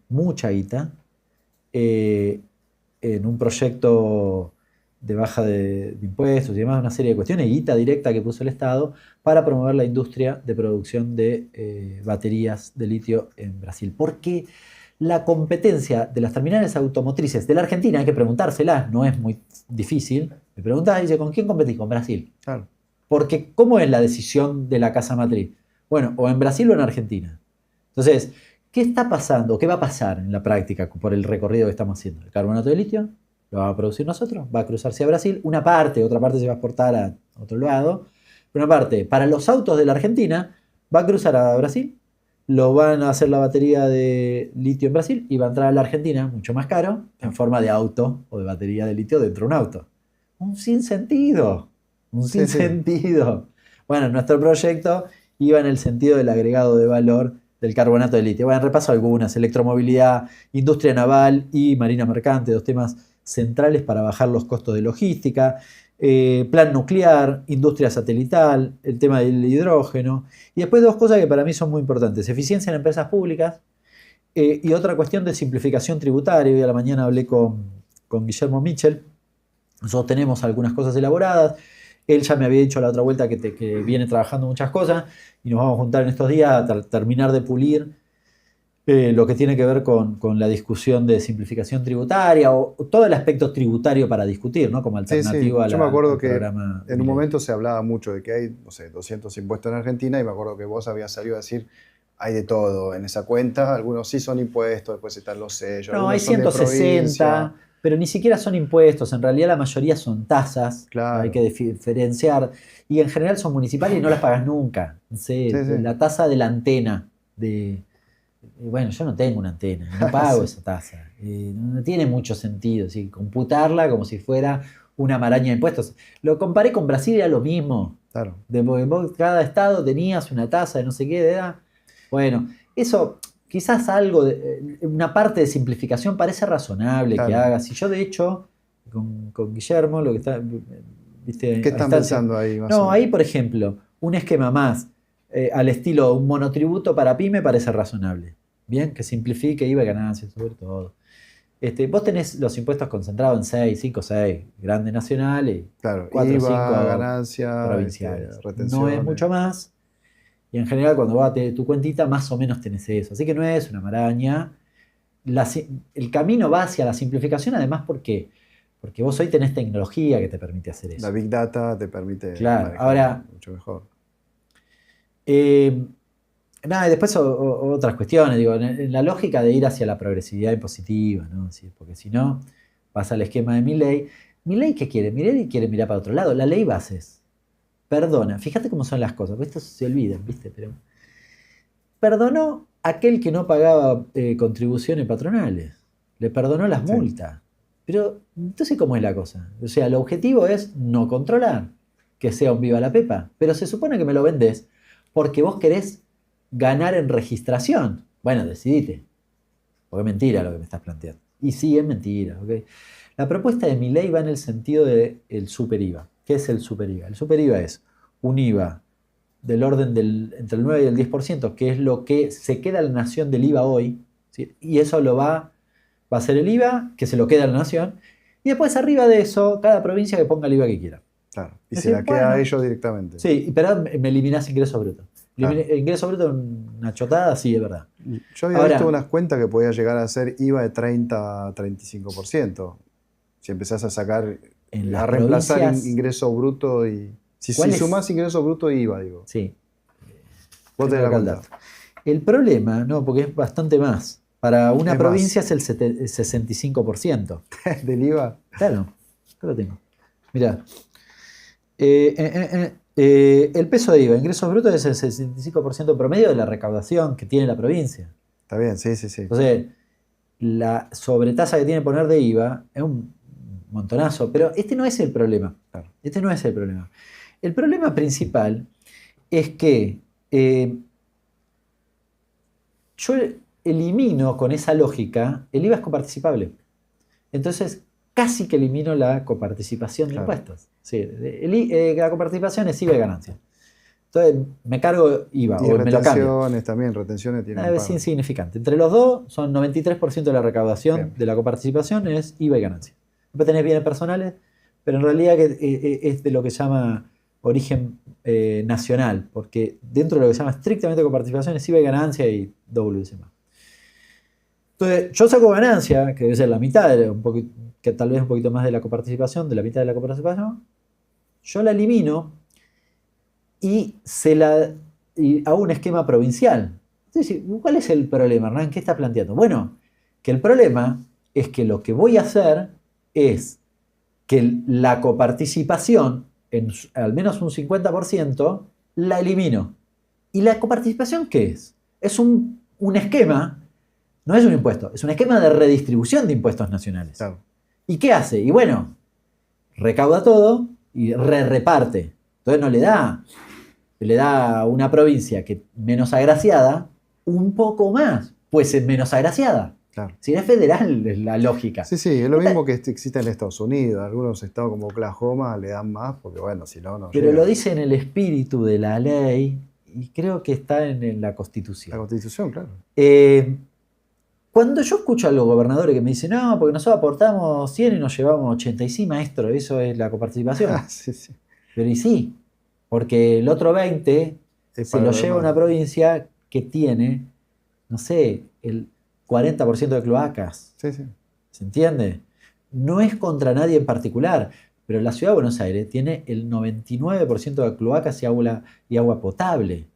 en un proyecto de baja de impuestos y demás, una serie de cuestiones, guita directa que puso el Estado para promover la industria de producción de baterías de litio en Brasil. Porque la competencia de las terminales automotrices de la Argentina, hay que preguntárselas, no es muy difícil. Me preguntás, dice, ¿con quién competís? Con Brasil.
Claro.
Porque, ¿cómo es la decisión de la casa matriz? Bueno, o en Brasil o en Argentina. Entonces, ¿qué está pasando? ¿Qué va a pasar en la práctica por el recorrido que estamos haciendo? El carbonato de litio lo vamos a producir nosotros, va a cruzarse a Brasil, una parte, otra parte se va a exportar a otro lado, pero una parte, para los autos de la Argentina, va a cruzar a Brasil, lo van a hacer la batería de litio en Brasil y va a entrar a la Argentina, mucho más caro, en forma de auto o de batería de litio dentro de un auto. Un sinsentido. Un sinsentido. Bueno, nuestro proyecto iba en el sentido del agregado de valor del carbonato de litio. Bueno, repaso algunas: electromovilidad, industria naval y marina mercante, dos temas centrales para bajar los costos de logística, plan nuclear, industria satelital, el tema del hidrógeno, y después dos cosas que para mí son muy importantes: eficiencia en empresas públicas y otra cuestión de simplificación tributaria. Hoy a la mañana hablé con Guillermo Michel. Nosotros tenemos algunas cosas elaboradas. Él ya me había dicho a la otra vuelta que viene trabajando muchas cosas y nos vamos a juntar en estos días a terminar de pulir lo que tiene que ver con la discusión de simplificación tributaria o todo el aspecto tributario para discutir, ¿no? Como alternativa
Yo me acuerdo
al
que
programa.
en un momento se hablaba mucho de que hay, no sé, 200 impuestos en Argentina y me acuerdo que vos habías salido a decir hay de todo en esa cuenta, algunos sí son impuestos, después están los sellos,
No, hay
algunos son de
160, pero ni siquiera son impuestos, en realidad la mayoría son tasas,
Claro.
hay que diferenciar, y en general son municipales y no las pagas nunca. No sé,
Sí, sí.
la tasa de la antena, bueno, yo no tengo una antena, no pago
Sí.
esa tasa, no tiene mucho sentido, ¿sí? Computarla como si fuera una maraña de impuestos. Lo comparé con Brasil, era lo mismo.
Claro.
Porque vos, cada estado tenías una tasa de no sé qué, bueno, eso quizás algo, una parte de simplificación parece razonable que
Claro.
haga. Si yo de hecho, con Guillermo, lo que está, ¿viste?
¿Qué están pensando ahí? Más o
No,
menos?
ahí por ejemplo, un esquema más al estilo un monotributo para pyme parece razonable. Bien, que simplifique IVA y ganancias sobre todo. Vos tenés los impuestos concentrados en 6, 5, 6, grandes nacionales,
Claro,
4 o 5
IVA, ganancia,
provinciales. No
retenciones.
es mucho más. Y en general cuando vas a tener tu cuentita más o menos tenés eso. Así que no es una maraña. El camino va hacia la simplificación, además porque vos hoy tenés tecnología que te permite hacer eso.
La Big Data te permite
Claro,
manejar
ahora,
mucho mejor.
nada, y después otras cuestiones, digo, en la lógica de ir hacia la progresividad impositiva, ¿no? Sí, porque si no, pasa el esquema de Milei. ¿Milei qué quiere? Milei quiere mirar para otro lado. La ley bases perdona, fíjate cómo son las cosas, porque esto se olvidan, ¿viste? Pero perdonó a aquel que no pagaba contribuciones patronales, le perdonó las
Sí.
multas. Pero entonces, ¿cómo es la cosa? O sea, el objetivo es no controlar, que sea un viva la pepa, pero se supone que me lo vendés porque vos querés ganar en registración. Bueno, decidite, porque es mentira lo que me estás planteando. Y sí, es mentira, ¿ok? La propuesta de mi ley va en el sentido del super IVA. ¿Qué es el super IVA? El super IVA es un IVA del orden entre el 9 y el 10%, que es lo que se queda a la nación del IVA hoy, ¿sí? Y eso va a ser el IVA que se lo queda a la nación, y después arriba de eso, cada provincia que ponga el IVA que quiera.
Claro. Y
Es
se
decir,
la queda a
bueno,
ellos directamente.
Sí, pero me eliminás ingresos brutos.
Claro.
Ingreso bruto es una chotada, sí, es verdad.
Yo había
Ahora,
visto unas cuentas que podía llegar a ser IVA de 30 a 35%. Si empezás a sacar,
en
a
las
reemplazar
provincias,
ingreso bruto y... Si
¿cuál es?
sumás ingreso bruto y IVA, digo.
Sí.
Vos tenés la
Tengo acá el
cuenta.
dato. El problema, no, porque es bastante más. Para una
Es
provincia
más.
es el 65%.
¿Del IVA?
Claro, acá lo tengo. Mirá. El peso de IVA, ingresos brutos, es el 65% promedio de la recaudación que tiene la provincia.
Está bien, sí, sí, sí.
Entonces, la sobretasa que tiene que poner de IVA es un montonazo, pero este no es el problema.
Claro.
Este no es el problema. El problema principal es que yo elimino con esa lógica, el IVA es coparticipable. Entonces, casi que elimino la coparticipación de impuestos. Sí, la coparticipación es IVA y ganancia. Entonces, me cargo IVA
Y
o me lo cambio.
retenciones también, retenciones tienen
Es insignificante. Entre los dos son 93% de la recaudación
Bien.
de la coparticipación es IVA y ganancia. Después tenés bienes personales, pero en realidad es de lo que se llama origen nacional, porque dentro de lo que se llama estrictamente coparticipación es IVA y ganancia y WC+. Entonces, yo saco ganancia, que debe ser la mitad, que tal vez un poquito más de la coparticipación, de la mitad de la coparticipación, yo la elimino y hago un esquema provincial. Entonces, ¿cuál es el problema, Hernán? ¿Qué está planteando? Bueno, que el problema es que lo que voy a hacer es que la coparticipación, en al menos un 50%, la elimino. ¿Y la coparticipación qué es? Es un esquema, no es un impuesto, es un esquema de redistribución de impuestos nacionales.
Claro.
¿Y qué hace? Y bueno, recauda todo y reparte. Entonces no le da a una provincia que menos agraciada un poco más, pues es menos agraciada.
Claro.
Si es federal, es la lógica.
Sí, es lo mismo que existe en Estados Unidos. Algunos estados como Oklahoma le dan más porque, bueno, si no, no
Pero
llega.
lo dice en el espíritu de la ley y creo que está en la Constitución.
La Constitución, claro.
Cuando yo escucho a los gobernadores que me dicen, no, porque nosotros aportamos 100 y nos llevamos 80, y sí, maestro, eso es la coparticipación.
Sí.
Pero y sí, porque el otro 20 se lo lleva una provincia que tiene, no sé, el 40% de cloacas.
Sí.
¿Se entiende? No es contra nadie en particular, pero la ciudad de Buenos Aires tiene el 99% de cloacas y agua potable.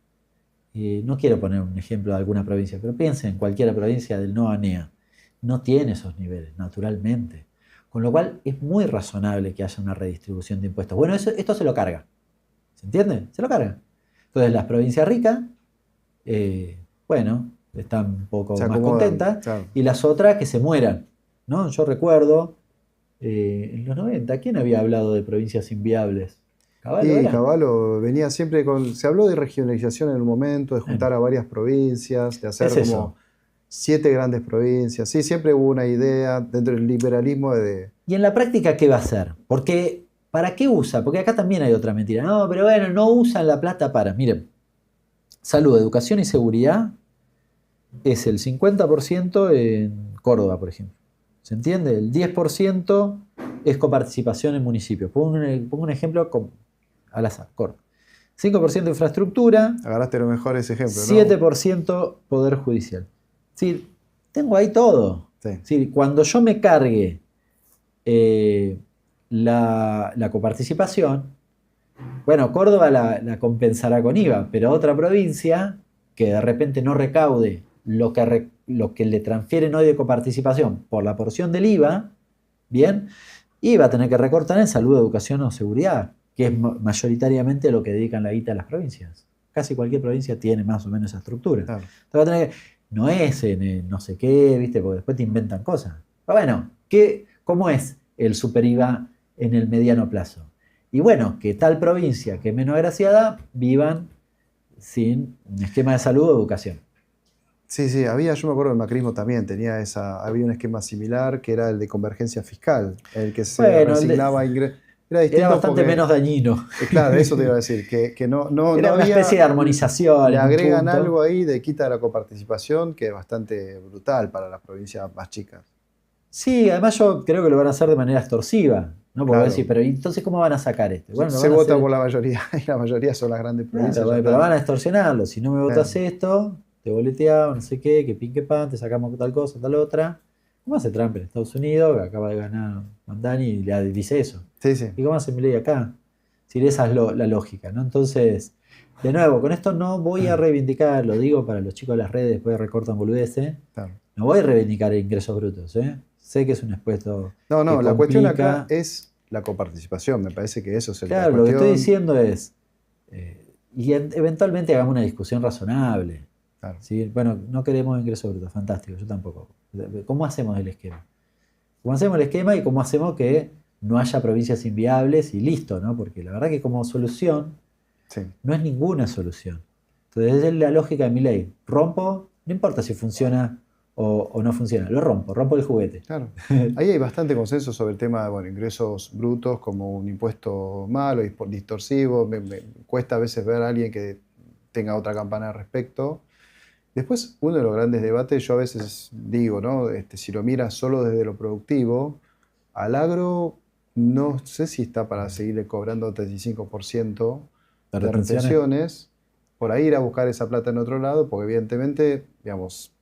No quiero poner un ejemplo de alguna provincia, pero piensen en cualquier provincia del no ANEA. No tiene esos niveles, naturalmente. Con lo cual es muy razonable que haya una redistribución de impuestos. Bueno, esto se lo carga. ¿Se entiende? Se lo carga. Entonces las provincias ricas, bueno, están un poco más contentas. Claro. Y las otras que se mueran, ¿no? Yo recuerdo, en los 90, ¿quién había hablado de provincias inviables?
Caballo venía siempre se habló de regionalización en un momento, de juntar a varias provincias, de hacer como 7 grandes provincias. Sí, siempre hubo una idea dentro del liberalismo de...
¿Y en la práctica qué va a hacer? Porque, ¿para qué usa? Porque acá también hay otra mentira. No, pero bueno, no usan la plata para... Miren, salud, educación y seguridad es el 50% en Córdoba, por ejemplo. ¿Se entiende? El 10% es coparticipación en municipios. Pongo un ejemplo al azar, Córdoba. 5% infraestructura.
Agarraste los mejores ejemplos,
7% poder judicial. Sí, tengo ahí todo. Sí, cuando yo me cargue la coparticipación, bueno, Córdoba la compensará con IVA, pero otra provincia que de repente no recaude lo que le transfieren hoy de coparticipación por la porción del IVA, bien, y va a tener que recortar en salud, educación o seguridad, que es mayoritariamente lo que dedican la guita a las provincias. Casi cualquier provincia tiene más o menos esa estructura. Claro. Entonces va a tener que, no es en no sé qué, ¿viste? Porque después te inventan cosas. Pero bueno, ¿cómo es el super IVA en el mediano plazo? Y bueno, que tal provincia que es menos agraciada vivan sin un esquema de salud o educación.
Sí, yo me acuerdo del macrismo también, había un esquema similar que era el de convergencia fiscal, el que se resignaba ingresos.
Era bastante menos dañino.
Claro, eso te iba a decir, que no
era una especie de armonización.
Le agregan algo ahí de quita de la coparticipación que es bastante brutal para las provincias más chicas.
Sí, además yo creo que lo van a hacer de manera extorsiva. ¿No? Porque decir, pero entonces ¿cómo van a sacar esto?
Bueno, se vota por la mayoría, y la mayoría son las grandes provincias.
Claro, pero van a extorsionarlo. Si no me votas esto, te boleteaba, no sé qué, que pin que pan, te sacamos tal cosa, tal otra. ¿Cómo hace Trump en Estados Unidos, que acaba de ganar Mandani y le dice eso?
Sí.
¿Y cómo hace Milei acá? Si esa es la lógica, ¿no? Entonces, de nuevo, con esto no voy a reivindicar, lo digo para los chicos de las redes, después recortan boludeces, no voy a reivindicar ingresos brutos, ¿eh? Sé que es un expuesto.
No, la cuestión acá es la coparticipación, me parece que eso es el
Claro, lo que estoy diciendo es, y eventualmente hagamos una discusión razonable. Claro. ¿Sí? Bueno, no queremos ingresos brutos, fantástico, yo tampoco. ¿Cómo hacemos el esquema? ¿Cómo hacemos el esquema y cómo hacemos que no haya provincias inviables y listo, ¿no? Porque la verdad que como solución no es ninguna solución. Entonces es la lógica de Milei. Rompo No importa si funciona o no funciona, lo rompo el juguete.
Claro. Ahí hay bastante consenso sobre el tema de ingresos brutos como un impuesto malo y distorsivo. Me cuesta a veces ver a alguien que tenga otra campana al respecto. Después, uno de los grandes debates, yo a veces digo, ¿no? Si lo miras solo desde lo productivo, al agro no sé si está para seguirle cobrando 35% de retenciones, por ahí ir a buscar esa plata en otro lado, porque evidentemente, digamos,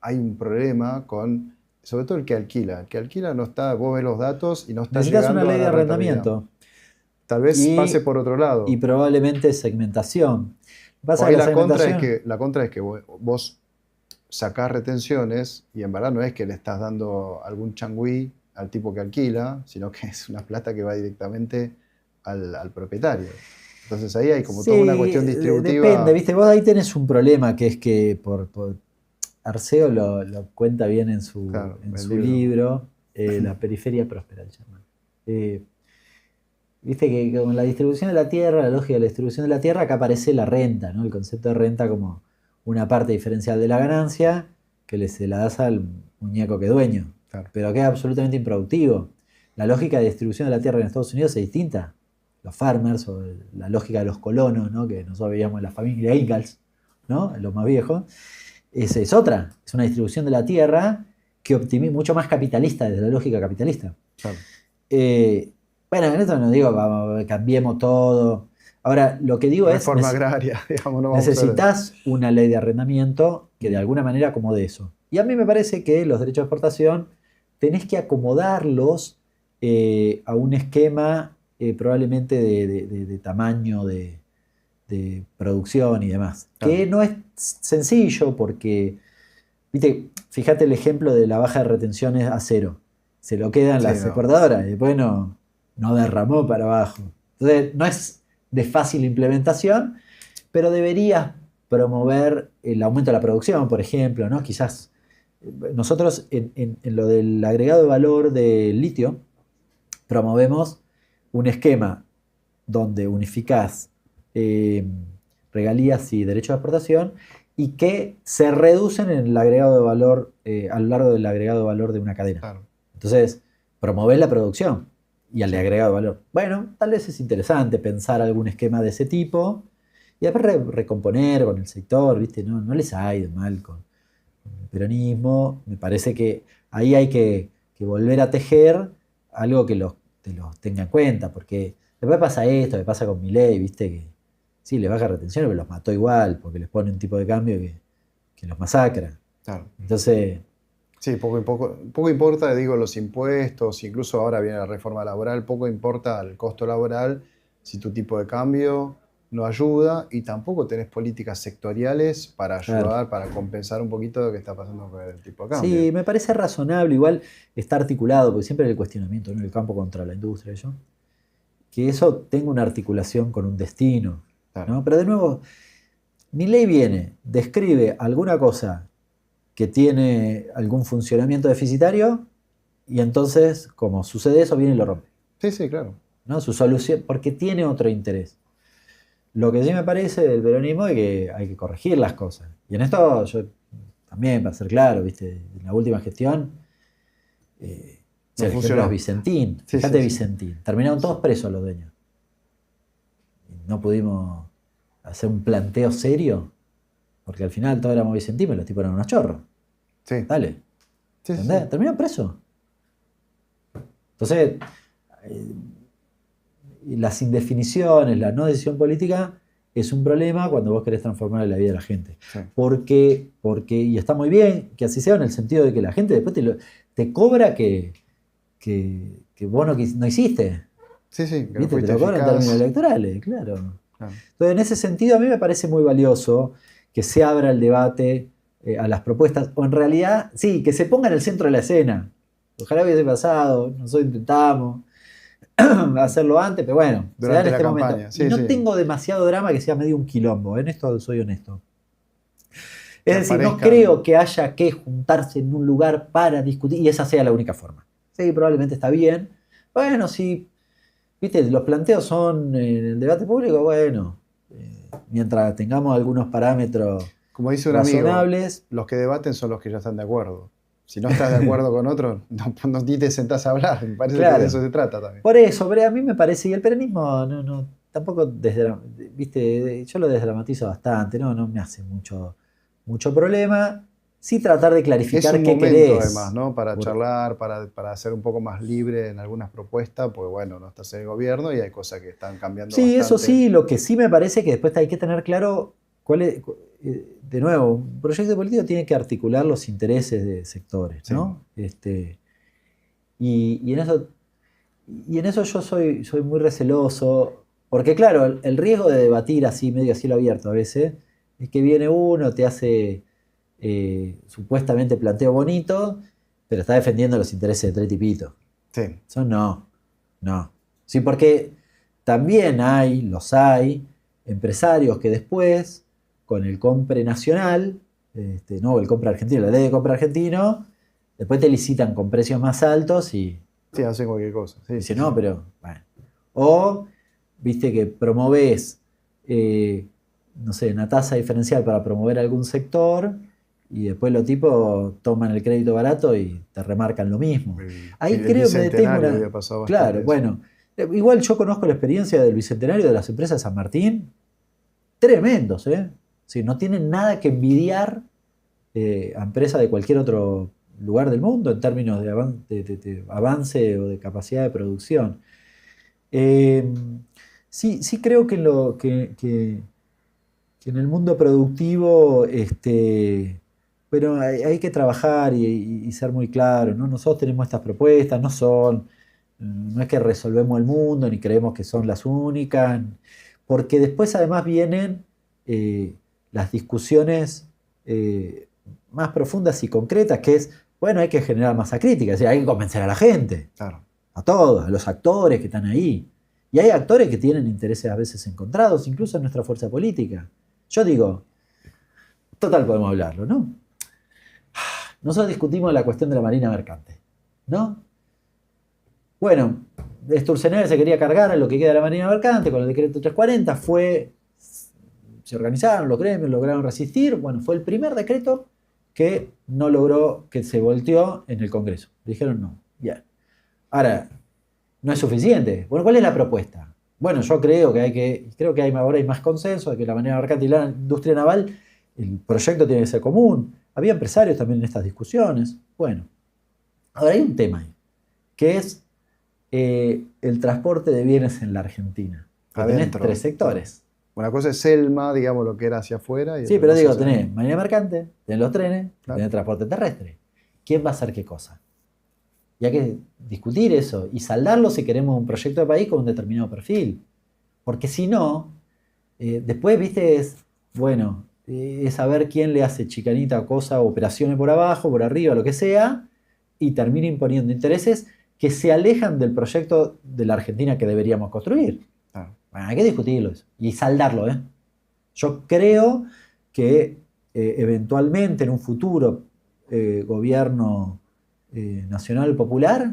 hay un problema con, sobre todo el que alquila. El que alquila no está, vos ves los datos y no está
Necesitas
llegando
una ley
a la
de arrendamiento.
Tal vez pase por otro lado.
Y probablemente segmentación.
Por ahí la contra es que vos sacás retenciones y en verdad no es que le estás dando algún changüí al tipo que alquila, sino que es una plata que va directamente al propietario. Entonces ahí hay como toda una cuestión distributiva.
Depende, ¿viste? Vos ahí tenés un problema que es que Arceo lo cuenta bien en su libro, La periferia próspera, el Sherman. Viste que con la distribución de la tierra, la lógica de la distribución de la tierra, acá aparece la renta, ¿no? El concepto de renta como una parte diferencial de la ganancia que se la das al muñeco que dueño, claro, pero que es absolutamente improductivo. La lógica de distribución de la tierra en Estados Unidos es distinta. Los farmers, o la lógica de los colonos, ¿no? Que nosotros veíamos en la familia Ingalls, ¿no? Los más viejos, es otra. Es una distribución de la tierra que optimiza, mucho más capitalista, desde la lógica capitalista. Claro. Bueno, en esto no digo cambiemos todo. Ahora, lo que digo
reforma agraria, digamos, no
necesitas una ley de arrendamiento que de alguna manera acomode eso. Y a mí me parece que los derechos de exportación tenés que acomodarlos a un esquema probablemente de tamaño de producción y demás. Claro. Que no es sencillo porque, viste, fíjate el ejemplo de la baja de retenciones a cero. Se lo quedan las exportadoras y después no derramó para abajo. Entonces, no es de fácil implementación, pero deberías promover el aumento de la producción, por ejemplo, ¿no? Quizás nosotros en lo del agregado de valor del litio promovemos un esquema donde unificás regalías y derechos de exportación y que se reducen en el agregado de valor a lo largo del agregado de valor de una cadena. Claro. Entonces, promovés la producción y al agregado de valor. Bueno, tal vez es interesante pensar algún esquema de ese tipo y después recomponer con el sector, ¿viste? No les ha ido mal con el peronismo. Me parece que ahí hay que volver a tejer algo que los tenga en cuenta, porque después pasa esto, que pasa con Milei, ¿viste? Que sí, le baja retenciones, pero los mató igual, porque les pone un tipo de cambio que los masacra. Claro. Entonces...
Sí, poco importa, digo, los impuestos, incluso ahora viene la reforma laboral, poco importa el costo laboral si tu tipo de cambio no ayuda y tampoco tenés políticas sectoriales para ayudar, claro, para compensar un poquito lo que está pasando con el tipo de cambio.
Sí, me parece razonable, igual está articulado, porque siempre hay el cuestionamiento, ¿no? El campo contra la industria, que eso tenga una articulación con un destino, claro, ¿no? Pero de nuevo, Milei viene, describe alguna cosa que tiene algún funcionamiento deficitario y entonces, como sucede eso, viene y lo rompe.
Sí, claro.
¿No? Su solución, porque tiene otro interés. Lo que sí me parece del peronismo es que hay que corregir las cosas. Y en esto yo también, para ser claro, ¿viste? En la última gestión, el ejemplo es Vicentín.
Sí,
Fíjate,
sí.
Vicentín. Terminaron todos presos los dueños. No pudimos hacer un planteo serio. Porque al final todos éramos vicentinos y los tipos eran unos chorros.
Sí.
Dale.
Sí.
Terminaron presos. Entonces, las indefiniciones, la no decisión política es un problema cuando vos querés transformar la vida de la gente.
Sí.
Porque, y está muy bien que así sea en el sentido de que la gente después te cobra que vos no hiciste.
Sí, que
¿viste? Te lo cobran en términos electorales, claro. Entonces, en ese sentido, a mí me parece muy valioso que se abra el debate a las propuestas, o en realidad, sí, que se ponga en el centro de la escena. Ojalá hubiese pasado, nosotros intentamos hacerlo antes, pero bueno, se da en este momento.
Sí,
y no tengo demasiado drama que sea medio un quilombo, en esto soy honesto. Es decir, no creo que haya que juntarse en un lugar para discutir, y esa sea la única forma. Sí, probablemente está bien. Bueno, si, viste, los planteos son en el debate público, bueno, mientras tengamos algunos parámetros
Como dice un amigo,
razonables.
los que debaten son los que ya están de acuerdo. Si no estás de acuerdo con otro, ni te sentás a hablar. Me parece que de eso se trata también.
Por eso, pero a mí me parece, y el peronismo tampoco viste, yo lo desdramatizo bastante, no me hace mucho problema. Sí tratar de clarificar qué
momento,
querés.
Además, ¿no? Para charlar, para ser un poco más libre en algunas propuestas, pues bueno, no estás en el gobierno y hay cosas que están cambiando bastante.
Eso sí, lo que sí me parece que después hay que tener claro cuál es, de nuevo, un proyecto político tiene que articular los intereses de sectores, ¿no? Sí. Y en eso yo soy muy receloso, porque claro, el riesgo de debatir así, medio a cielo abierto a veces, es que viene uno, te hace supuestamente planteo bonito, pero está defendiendo los intereses de tres tipitos.
Sí.
Eso no. Sí, porque también los hay, empresarios que después, con el compre nacional, el compra argentino, la ley de compra argentino, después te licitan con precios más altos y...
Sí, hacen cualquier cosa. Sí,
dice, no, pero... Bueno. O, viste que promovés, no sé, una tasa diferencial para promover algún sector y después los tipos toman el crédito barato y te remarcan lo mismo. Ahí creo que me detengo una... Claro, bueno. Igual yo conozco la experiencia del Bicentenario de las empresas de San Martín. Tremendos, ¿eh? Sí, no tienen nada que envidiar a empresas de cualquier otro lugar del mundo en términos de avance o de capacidad de producción. Sí creo que en el mundo productivo pero hay que trabajar y ser muy claro, ¿no? Nosotros tenemos estas propuestas, no es que resolvemos el mundo ni creemos que son las únicas, porque después además vienen las discusiones más profundas y concretas, que es, bueno, hay que generar masa crítica, es decir, hay que convencer a la gente,
claro,
a todos, a los actores que están ahí. Y hay actores que tienen intereses a veces encontrados, incluso en nuestra fuerza política. Yo digo, total podemos hablarlo, ¿no? Nosotros discutimos la cuestión de la marina mercante, ¿no? Bueno, Sturzenegger se quería cargar en lo que queda de la marina mercante con el decreto 340, se organizaron los gremios, lograron resistir, bueno, fue el primer decreto que no logró, que se volteó en el Congreso. Dijeron no, bien. Ahora, no es suficiente. Bueno, ¿cuál es la propuesta? Bueno, yo creo que ahora hay más consenso de que la marina mercante y la industria naval, el proyecto tiene que ser común. Había empresarios también en estas discusiones. Bueno, ahora hay un tema ahí, que es el transporte de bienes en la Argentina. Tenés tres sectores.
Una cosa es Selma, digamos, lo que era hacia afuera.
Sí, pero digo, tenés marina mercante, tenés los trenes, claro, tenés transporte terrestre. ¿Quién va a hacer qué cosa? Y hay que discutir eso y saldarlo si queremos un proyecto de país con un determinado perfil. Porque si no, después, viste, es saber quién le hace chicanita o cosa, operaciones por abajo, por arriba, lo que sea, y termina imponiendo intereses que se alejan del proyecto de la Argentina que deberíamos construir.
Claro.
Bueno, hay que discutirlo eso y saldarlo, ¿eh? Yo creo que eventualmente en un futuro gobierno nacional popular,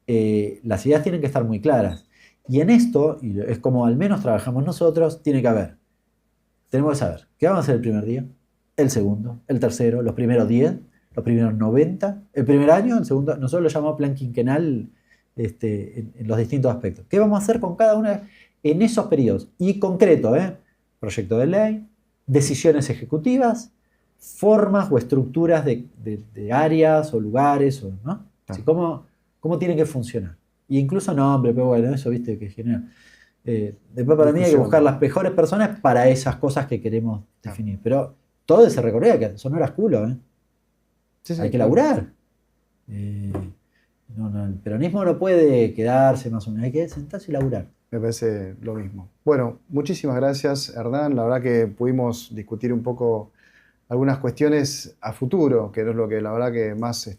las ideas tienen que estar muy claras. Y en esto, y es como al menos trabajamos nosotros, tenemos que saber qué vamos a hacer el primer día, el segundo, el tercero, los primeros 10, los primeros 90, el primer año, el segundo, nosotros lo llamamos plan quinquenal en los distintos aspectos. ¿Qué vamos a hacer con cada una en esos periodos? Y concreto, proyecto de ley, decisiones ejecutivas, formas o estructuras de áreas o lugares, ¿no? Claro. Así, ¿cómo tiene que funcionar? Y incluso nombre, pero bueno, eso viste que genera. Después para mí hay que buscar las mejores personas para esas cosas que queremos definir. Pero todo ese recorrido, que eso no era culo, Sí, hay que laburar. El peronismo no puede quedarse más o menos, hay que sentarse y laburar.
Me parece lo mismo. Bueno, muchísimas gracias, Hernán. La verdad que pudimos discutir un poco algunas cuestiones a futuro, que es lo que la verdad que más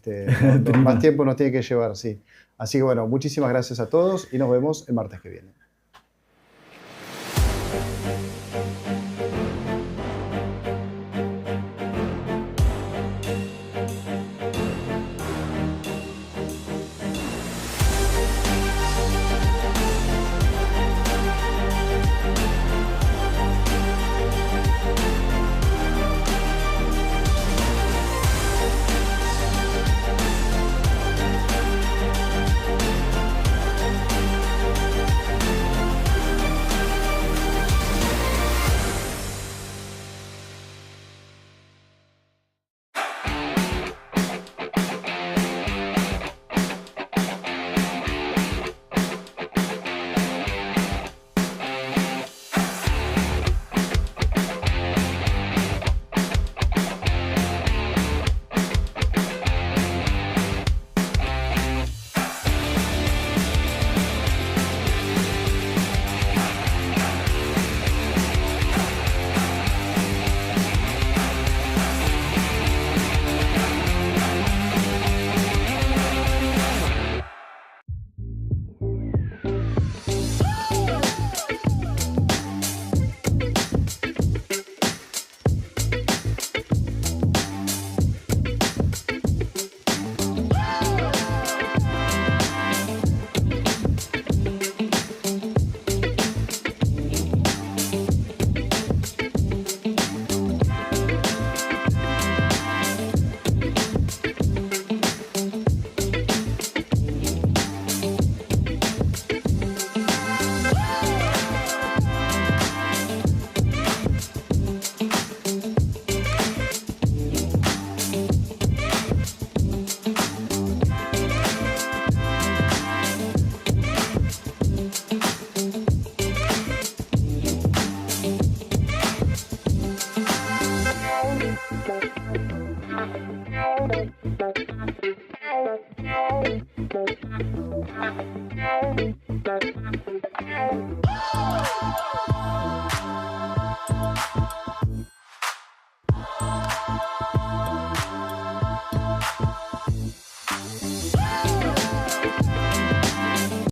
tiempo nos tiene que llevar, sí. Así que bueno, muchísimas gracias a todos y nos vemos el martes que viene.